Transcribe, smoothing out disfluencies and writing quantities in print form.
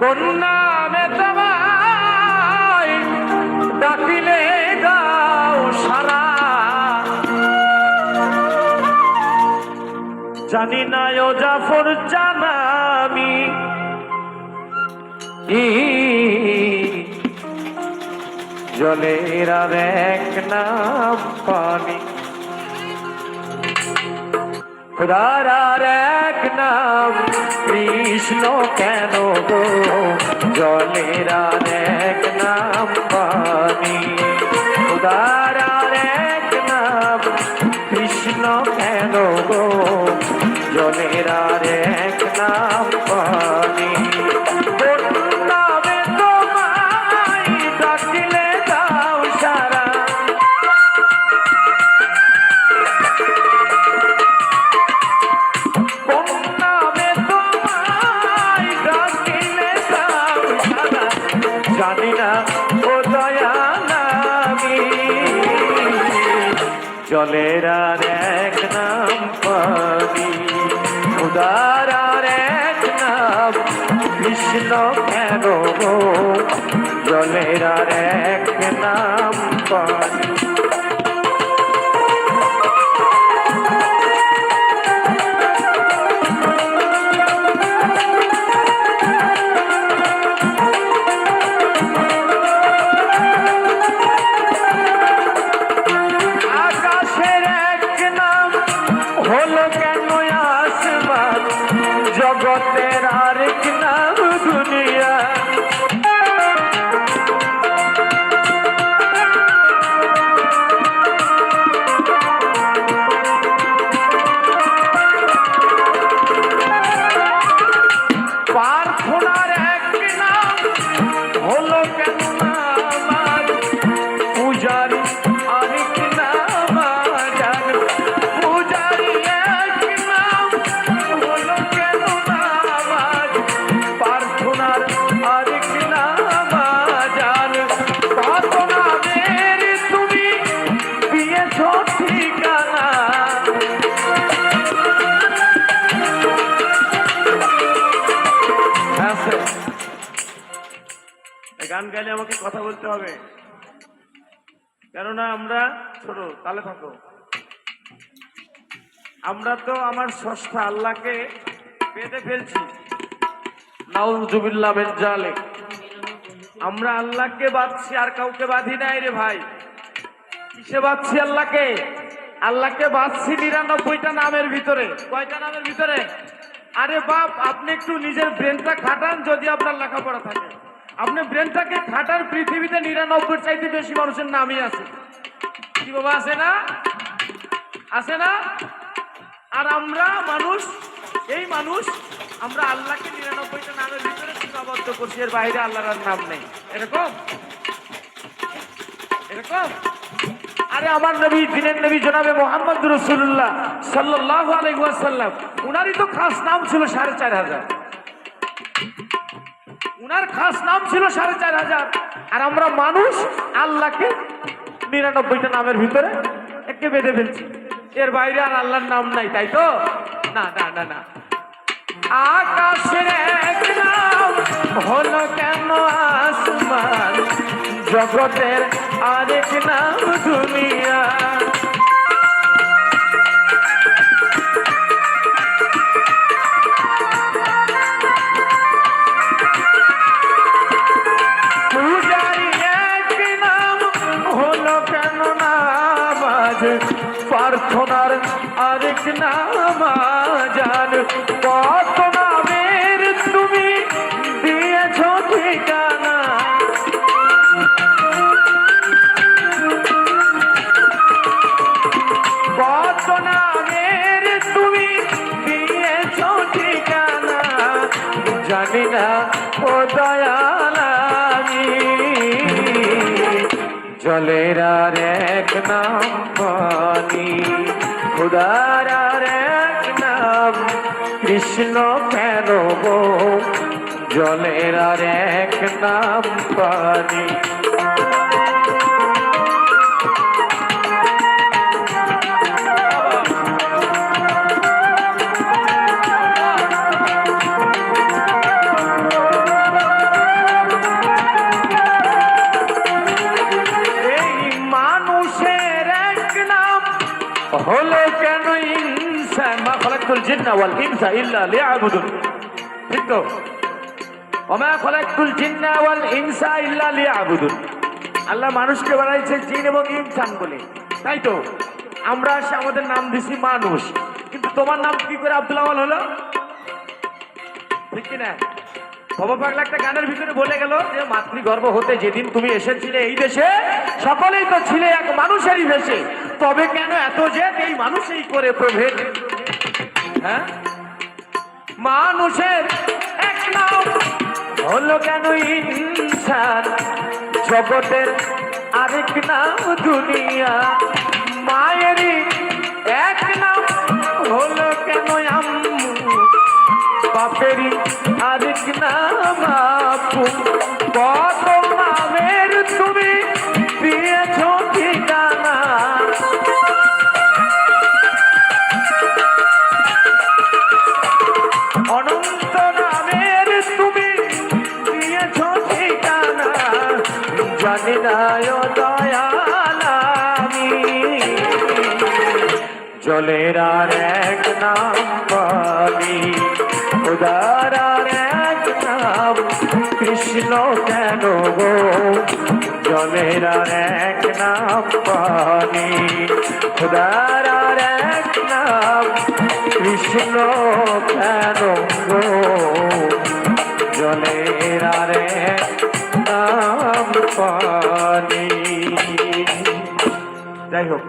কোন নামে তোমায় ডাকিলে দাও সারা, জানি না ও জাফর জানামি জলের আর এক নাম পানি, খোদার আর এক নাম কৃষ্ণ কেন গো, জলের আর এক নাম পানি, খোদার আর এক নাম কৃষ্ণ কেন গো, জলের আর এক নাম পানি। জানি না ও দয়ালামি জলের আর এক নাম পানি, খোদার আর এক নাম কৃষ্ণ কেন গো, জলের আর এক নাম পানি। জগতের আরেক নাম দুনিয়া, প্রার্থনার এক নাম হলো কেন নামাজ, পূজার আরেক নাম জান, পূজারি এক নাম হলো কেন নামাজ, প্রার্থনার আরেক নাম জান, কত নামের তুমি দিয়েছ ঠিকানা, গান গাইলে আমাকে কথা বলতে হবে, কেননা আমরা ছোট, তালে থাকো, আমরা তো আমার স্রষ্টা আল্লাহকে বেঁধে ফেলছি, নাউযুবিল্লাহ মিন যালিক, আমরা আল্লাহকে বাঁধছি আর কাউকে বাঁধি নাই রে ভাই। কিসে বাঁধছি আল্লাহকে? আল্লাহকে বাঁধছি ৯৯টা নামের ভিতরে। কয়টা নামের ভিতরে? আরে বাপ, আপনি একটু নিজের ব্রেনটা খাটান, যদি আপনার লেখাপড়া থাকে আপনি ব্রেনটাকে খাটার, পৃথিবীতে ৯৯ চাইতে বেশি মানুষের নামই আছে। কি বাবা, আছে না? আছে না? আর আমরা মানুষ, এই মানুষ আমরা আল্লাহকে ৯৯টা নামের ভিতরে সীমাবদ্ধ করছি, এর বাইরে আল্লাহর নাম নেই। এরকম এরকম আরে আমার নবী, দিনের নবী জনাবে মুহাম্মদ রাসূলুল্লাহ সাল্লাল্লাহু আলাইহি ওয়াসাল্লাম, উনারই তো খাস নাম ছিল ৪৫০০। উনার খাস নাম ছিল ৪৫০০। আর আমরা মানুষ আল্লাহকে ৯৯টা নামের ভিতরে একে বেঁধে ফেলছি, এর বাইরে আর আল্লাহর নাম নাই, তাই তো? না না না না। আকাশের এক নাম হলো কেন আসমান, জগতের আরেক নাম দুনিয়া, পূজারি এক নাম হলো কেন নামাজ, প্রার্থনার আরেক নাম জান, কত নামের তুমি দিয়েছ ঠিকানা, কত নামের তুমি দিয়েছ ঠিকানা, জানি না ও দয়ালামি জলের আর এক নাম পানি, খোদার আর এক নাম কৃষ্ণ কেন গো, জলের আর এক নাম পানি। জিন্না ওয়াল ইনসা ইল্লা লিয়াবুদুন। ঠিক তো? ওমা খালাকতুল জিন্না ওয়াল ইনসা ইল্লা লিয়াবুদুন। আল্লাহ মানুষকে বানাইছে জিন এবং ইনসান বলে, তাই তো? আমরা আসে আমাদের নাম দিছি মানুষ, কিন্তু তোমার নাম কি করে আব্দুল আওয়াল হলো? ঠিক কিনা? বাবা পাগলা একটা গানের ভিতরে বলে গেল যে মাতৃগর্ভ হতে যেদিন তুমি এসেছিলে এই দেশে, সকলেই তো ছিলে এক মানুষেরই দেশে, তবে কেন এত জেদ এই মানুষই করে প্রভেদ? হ্যাঁ, মানুষের এক নাম হলো কেন ইনসান, জগতের আরেক নাম দুনিয়া, মায়েরই এক নাম হলো কেন আম্মু, বাপেরই আরেক নাম আপু, কত নামের তুমি দিয়েছ ঠিকানা, অনন্ত নামের তুমি দিয়েছ ঠিকানা, জানি না ও দয়াল আমি জলের আর এক নাম পানি, খোদার আর এক নাম কৃষ্ণ কেন গো, জলের আর এক নাম পানি, খোদার আর এক নাম কৃষ্ণ কেন গো, জলের আর এক নাম পানি। যাই হোক।